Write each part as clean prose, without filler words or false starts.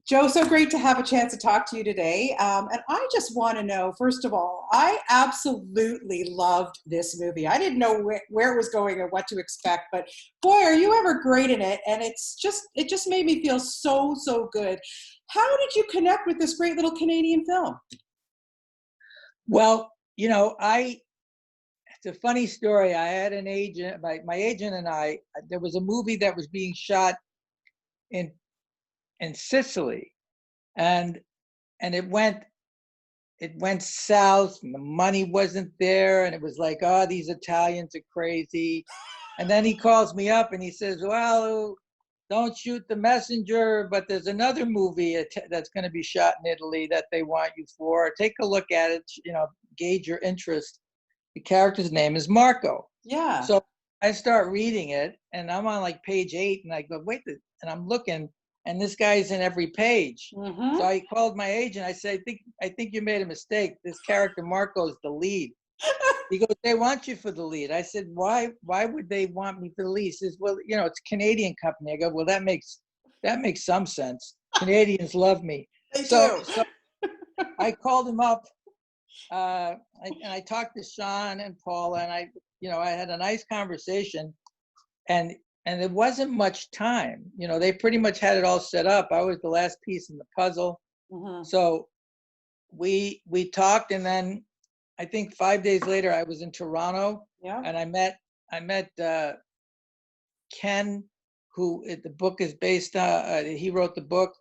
Joe, so great to have a chance to talk to you today. And I just want to know, first of all, I absolutely loved this movie. I didn't know where it was going or what to expect, but boy, are you ever great in it. And it just made me feel so, so good. How did you connect with this great little Canadian film? Well, it's a funny story. I had an agent, my agent and I, there was a movie that was being shot in Sicily, and it went south, and the money wasn't there, and it was like, oh, these Italians are crazy. And then he calls me up and he says, well, don't shoot The Messenger, but there's another movie that's going to be shot in Italy that they want you for. Take a look at it, gauge your interest. The character's name is Marco. Yeah. So I start reading it, and I'm on like page 8, and I go, wait, and I'm looking, and this guy's in every page. Mm-hmm. So I called my agent. I said, I think you made a mistake. This character Marco is the lead. He goes, they want you for the lead. I said, why would they want me for the lead? He says, well, it's a Canadian company. I go, well, that makes some sense. Canadians love me. They So do. I called him up, and I talked to Sean and Paula, and I had a nice conversation, and there wasn't much time. They pretty much had it all set up. I was the last piece in the puzzle. Mm-hmm. So we talked, and then I think 5 days later I was in Toronto. Yeah. And I met Ken, who the book is based on. He wrote the book,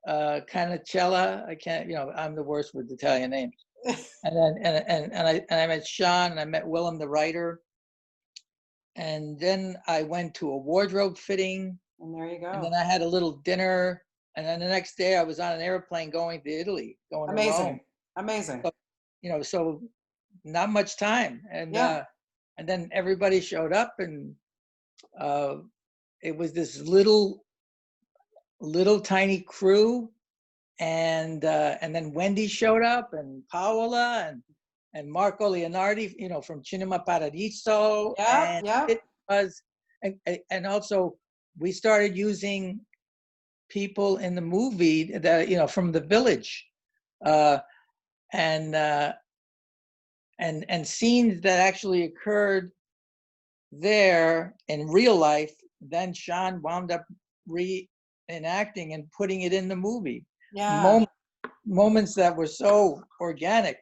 Canicella. I can't, I'm the worst with Italian names. And then I met Sean, and I met Willem, the writer. And then I went to a wardrobe fitting. And there you go. And then I had a little dinner. And then the next day I was on an airplane going to Italy, going to Rome. Amazing. So, so not much time. And yeah. And then everybody showed up, and it was this little tiny crew. And then Wendy showed up, and Paola, and Marco Leonardi, from Cinema Paradiso. Yeah, and yeah. It was, and also we started using people in the movie that, from the village, and scenes that actually occurred there in real life. Then Sean wound up reenacting and putting it in the movie. Yeah. Moments that were so organic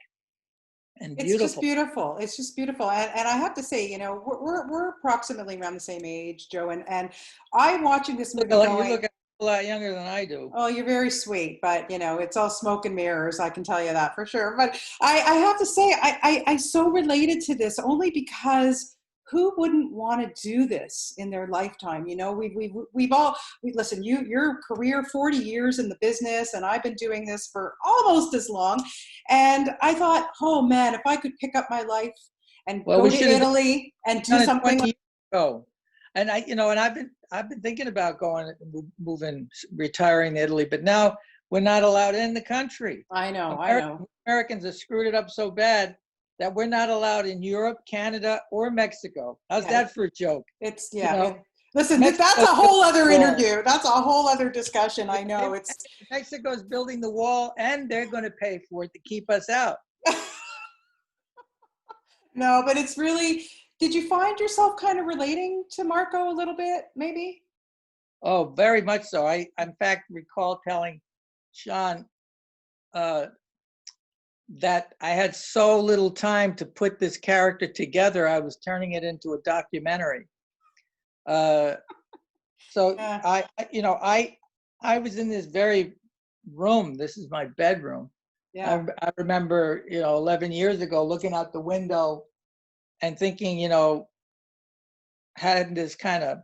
and beautiful. It's just beautiful. And I have to say, we're approximately around the same age, Joe, and I'm watching this movie going, you look a lot younger than I do. Oh, you're very sweet, but it's all smoke and mirrors. I can tell you that for sure. But I have to say, I so related to this only because who wouldn't want to do this in their lifetime? We've all listen. Your career, 40 years in the business, and I've been doing this for almost as long. And I thought, oh man, if I could pick up my life and go to Italy and do something. 20 years ago. And I've been thinking about moving, retiring to Italy, but now we're not allowed in the country. I know. Americans have screwed it up so bad that we're not allowed in Europe, Canada, or Mexico. How's that for a joke? It's listen, that's a whole other interview. That's a whole other discussion. I know Mexico's building the wall, and they're going to pay for it to keep us out. No, but it's really. Did you find yourself kind of relating to Marco a little bit, maybe? Oh, very much so. I, in fact, recall telling Sean that I had so little time to put this character together. I was turning it into a documentary. I was in this very room. This is my bedroom. Yeah. I remember, 11 years ago, looking out the window and thinking, had this kind of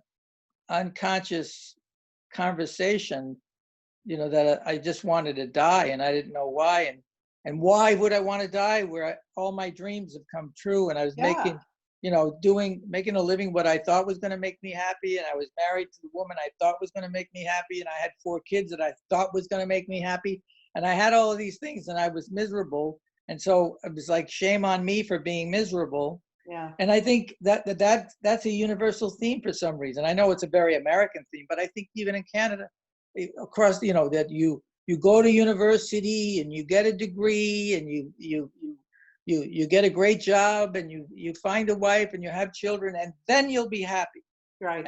unconscious conversation, that I just wanted to die, and I didn't know why. And why would I want to die where all my dreams have come true, and I was making a living what I thought was going to make me happy, and I was married to the woman I thought was going to make me happy, and I had 4 kids that I thought was going to make me happy, and I had all of these things, and I was miserable. And so it was like, shame on me for being miserable. Yeah. And I think that's a universal theme for some reason. I know it's a very American theme, but I think even in Canada, across, that you go to university and you get a degree and you get a great job and you find a wife and you have children and then you'll be happy. Right.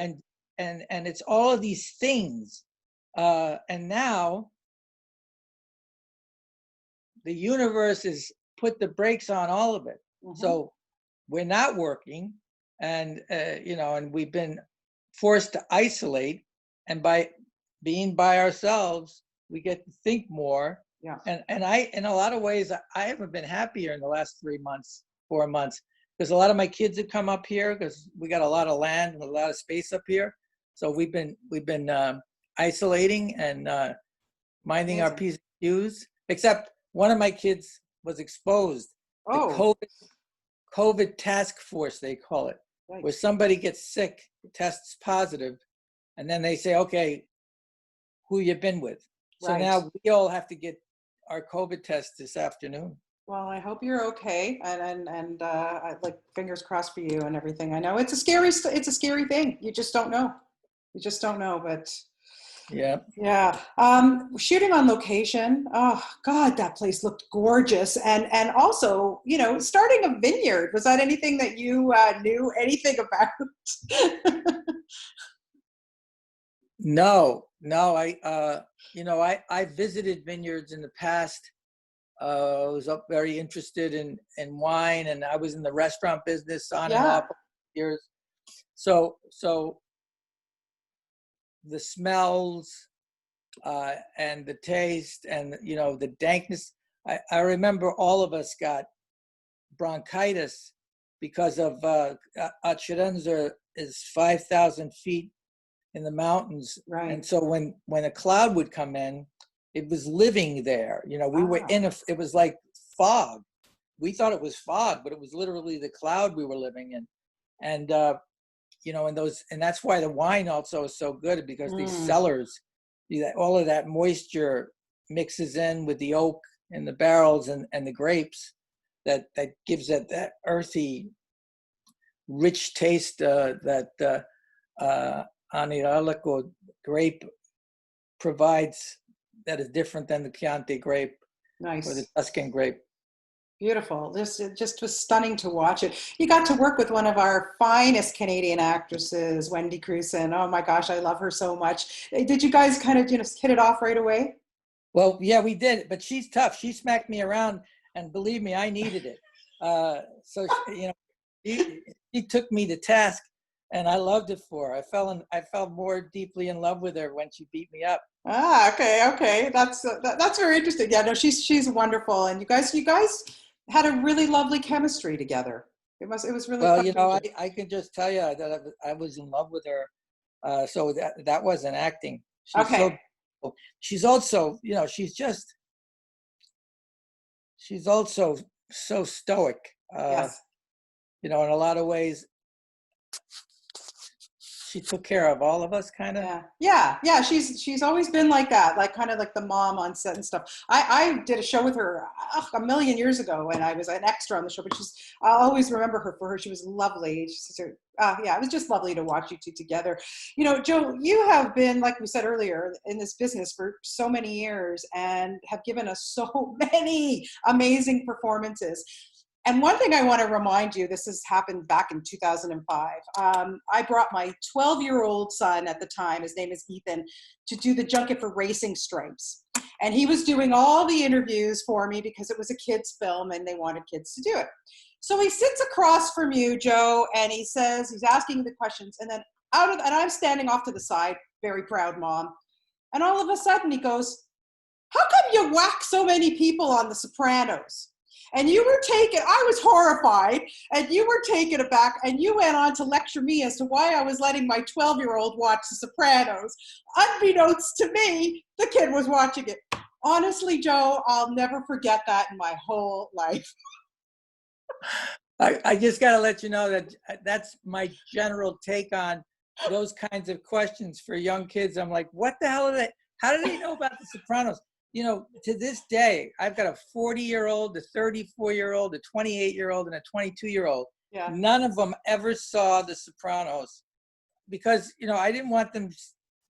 And it's all of these things. And now the universe has put the brakes on all of it. Mm-hmm. So we're not working, and and we've been forced to isolate, and by being by ourselves, we get to think more. Yeah. And I, in a lot of ways, I haven't been happier in the last 3 months, 4 months, because a lot of my kids have come up here because we got a lot of land and a lot of space up here. So we've been isolating and minding our P's and Q's. Except one of my kids was exposed. Oh. The COVID task force, they call it, Right. where somebody gets sick, tests positive, and then they say, okay, who you been with? So Right. now we all have to get our COVID test this afternoon. Well, I hope you're okay, and I, like, fingers crossed for you and everything. I know it's a scary thing. You just don't know. But yeah. Shooting on location. Oh God, that place looked gorgeous, and also, starting a vineyard. Was that anything that you knew anything about? No. I visited vineyards in the past. I was very interested in wine, and I was in the restaurant business on and off for years. So the smells and the taste and the dankness. I remember all of us got bronchitis because of Acerenza is 5,000 feet in the mountains, Right. and so when a cloud would come in, it was living there. We were in it was like fog. We thought it was fog, but it was literally the cloud we were living in. And and that's why the wine also is so good, because these cellars, all of that moisture mixes in with the oak and the barrels and the grapes that gives that earthy, rich taste that Aniralico grape provides, that is different than the Chianti grape. Nice. Or the Tuscan grape. Beautiful. It just was stunning to watch it. You got to work with one of our finest Canadian actresses, Wendy Crewson. Oh my gosh, I love her so much. Did you guys kind of hit it off right away? Well, yeah, we did, but she's tough. She smacked me around, and believe me, I needed it. So she took me to task, and I loved it for her. I fell more deeply in love with her when she beat me up. Okay. That's very interesting. Yeah, no, she's wonderful, and you guys had a really lovely chemistry together. It was really well. I can just tell you that I was in love with her. So that wasn't acting. She's also, she's also so stoic. Yes. In a lot of ways, she took care of all of us, kind of. Yeah. She's always been like that, like kind of like the mom on set and stuff. I did a show with her a million years ago, and I was an extra on the show. But I'll always remember her for her. She was lovely. It was just lovely to watch you two together. Joe, you have been, like we said earlier, in this business for so many years and have given us so many amazing performances. And one thing I want to remind you, this has happened back in 2005. I brought my 12-year-old son at the time, his name is Ethan, to do the junket for Racing Stripes. And he was doing all the interviews for me because it was a kid's film and they wanted kids to do it. So he sits across from you, Joe, and he's asking the questions. And then and I'm standing off to the side, very proud mom. And all of a sudden he goes, "How come you whack so many people on The Sopranos?" And I was horrified, and you were taken aback, and you went on to lecture me as to why I was letting my 12-year-old watch The Sopranos. Unbeknownst to me, the kid was watching it. Honestly, Joe, I'll never forget that in my whole life. I just got to let you know that that's my general take on those kinds of questions for young kids. I'm like, what the hell are they? How do they know about The Sopranos? To this day, I've got a 40-year-old, a 34-year-old, a 28-year-old, and a 22-year-old. Yeah. None of them ever saw The Sopranos because, I didn't want them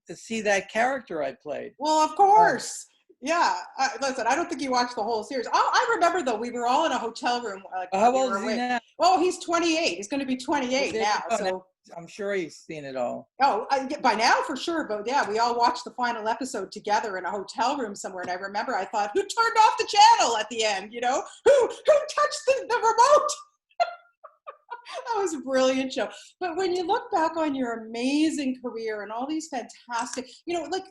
to see that character I played. Well, of course. Yeah, listen, I don't think you watched the whole series. Oh, I remember though, we were all in a hotel room while How we old were is he away. now? Oh, he's 28. He's going to be Well, 28 there you now. go. Now, So, I'm sure he's seen it all. oh, by now for sure. But yeah, we all watched the final episode together in a hotel room somewhere. And I remember I thought, who turned off the channel at the end? You know, who touched the remote? That was a brilliant show. But when you look back on your amazing career and all these fantastic, you know, like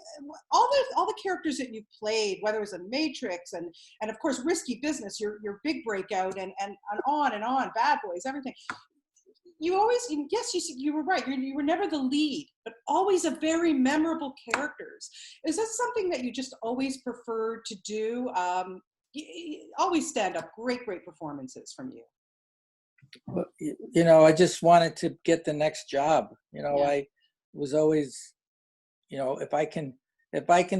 all the characters that you played, whether it was in Matrix and of course Risky Business, your big breakout and on, Bad Boys, everything. You always, yes, you were right. You were never the lead, but always a very memorable characters. Is this something that you just always preferred to do? Always stand up, great performances from you. You know, I just wanted to get the next job. You know, Yeah. I was always, you know, if I can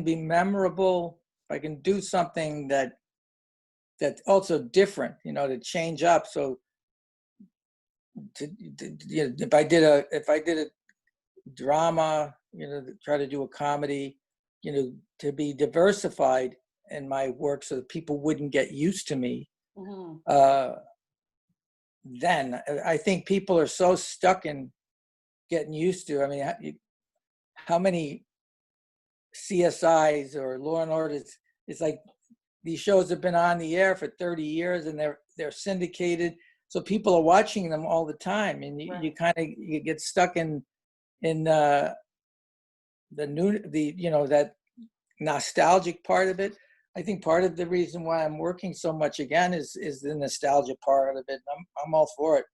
be memorable, if I can do something that's also different, you know, to change up. So you know, if I did a drama, you know, try to do a comedy, you know, to be diversified in my work so that people wouldn't get used to me. Mm-hmm. Then I think people are so stuck in getting used to. I mean, how many CSIs or Law and Order? It's like these shows have been on the air for 30 years and they're syndicated, so people are watching them all the time, and Right. you get stuck in the you know, that nostalgic part of it. I think part of the reason why I'm working so much again is the nostalgia part of it. I'm all for it.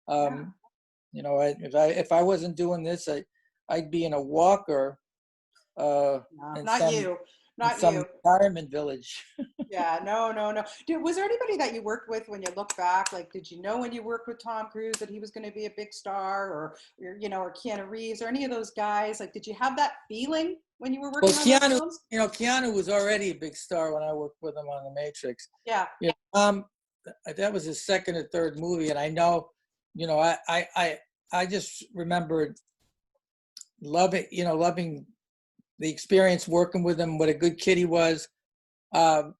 Yeah. You know, if I wasn't doing this, I'd be in a walker No, in not you. Not some you. retirement village. Yeah, no. Was there anybody that you worked with when you look back? Like, did you know when you worked with Tom Cruise that he was going to be a big star, or you know, or Keanu Reeves, or any of those guys? Like, did you have that feeling when you were Well, working on those films? You know, Keanu was already a big star when I worked with him on The Matrix. Yeah. Yeah. That was his second or third movie, and I know, you know, I just remembered loving the experience working with him. What a good kid he was. And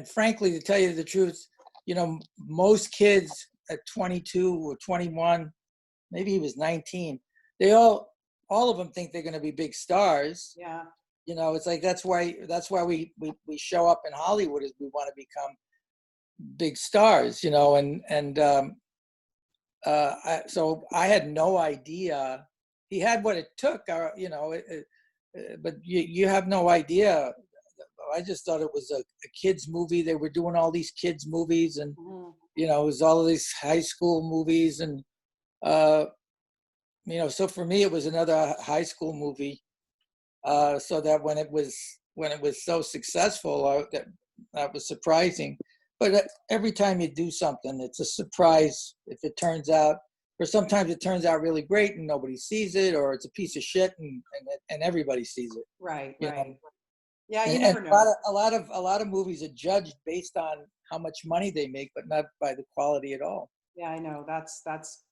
frankly, to tell you the truth, you know, most kids at 22 or 21, maybe he was 19, they all of them think they're going to be big stars. Yeah. You know, it's like that's why we show up in Hollywood, is we want to become big stars. You know, so I had no idea he had what it took. You know, but you have no idea. I just thought it was a kids movie. They were doing all these kids movies, and you know, it was all of these high school movies, and you know, so for me, it was another high school movie. So that when it was so successful, that was surprising. But every time you do something, it's a surprise if it turns out, or sometimes it turns out really great and nobody sees it, or it's a piece of shit and everybody sees it. Right. You Right. know? Yeah. You And never know. a lot of movies are judged based on how much money they make, but not by the quality at all. Yeah, I know. That's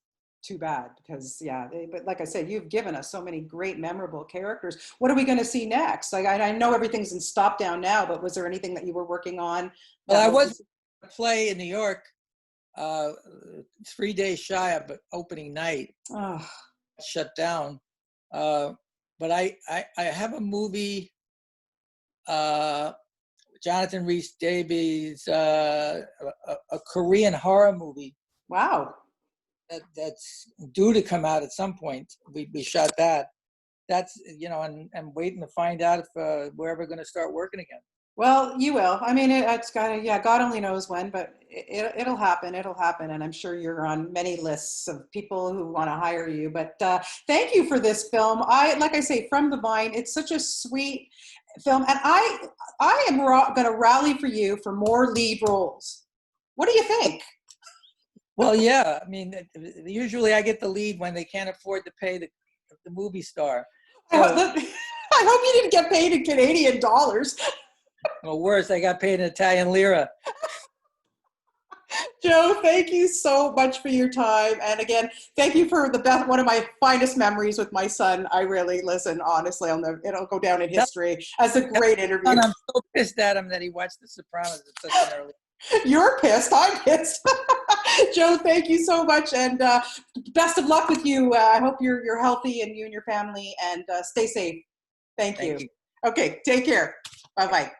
too bad because yeah, but like I said, you've given us so many great memorable characters. What are we going to see next? Like I know everything's in stop down now, but was there anything that you were working on Well, that I will was a play in New York, 3 days shy of opening night, oh, shut down. But I have a movie, Jonathan Rhys Davies, a Korean horror movie wow. that's due to come out at some point. We shot that. That's, you know, and waiting to find out if we're ever going to start working again. Well, you will. I mean, it's got to, yeah, God only knows when, but it'll happen. It'll happen. And I'm sure you're on many lists of people who want to hire you. But thank you for this film. Like I say, From the Vine, it's such a sweet film. And I am going to rally for you for more lead roles. What do you think? Well, yeah. I mean, usually I get the lead when they can't afford to pay the movie star. So, I hope you didn't get paid in Canadian dollars. Well, worse, I got paid in Italian lira. Joe, thank you so much for your time. And again, thank you for the best, one of my finest memories with my son. I really listen, honestly, it'll go down in history as a great interview. And I'm so pissed at him that he watched The Sopranos at such an early. You're pissed. I'm pissed. Joe, thank you so much. And best of luck with you. I hope you're healthy, and you and your family, and stay safe. Thank you. Thank you. Okay, take care. Bye-bye.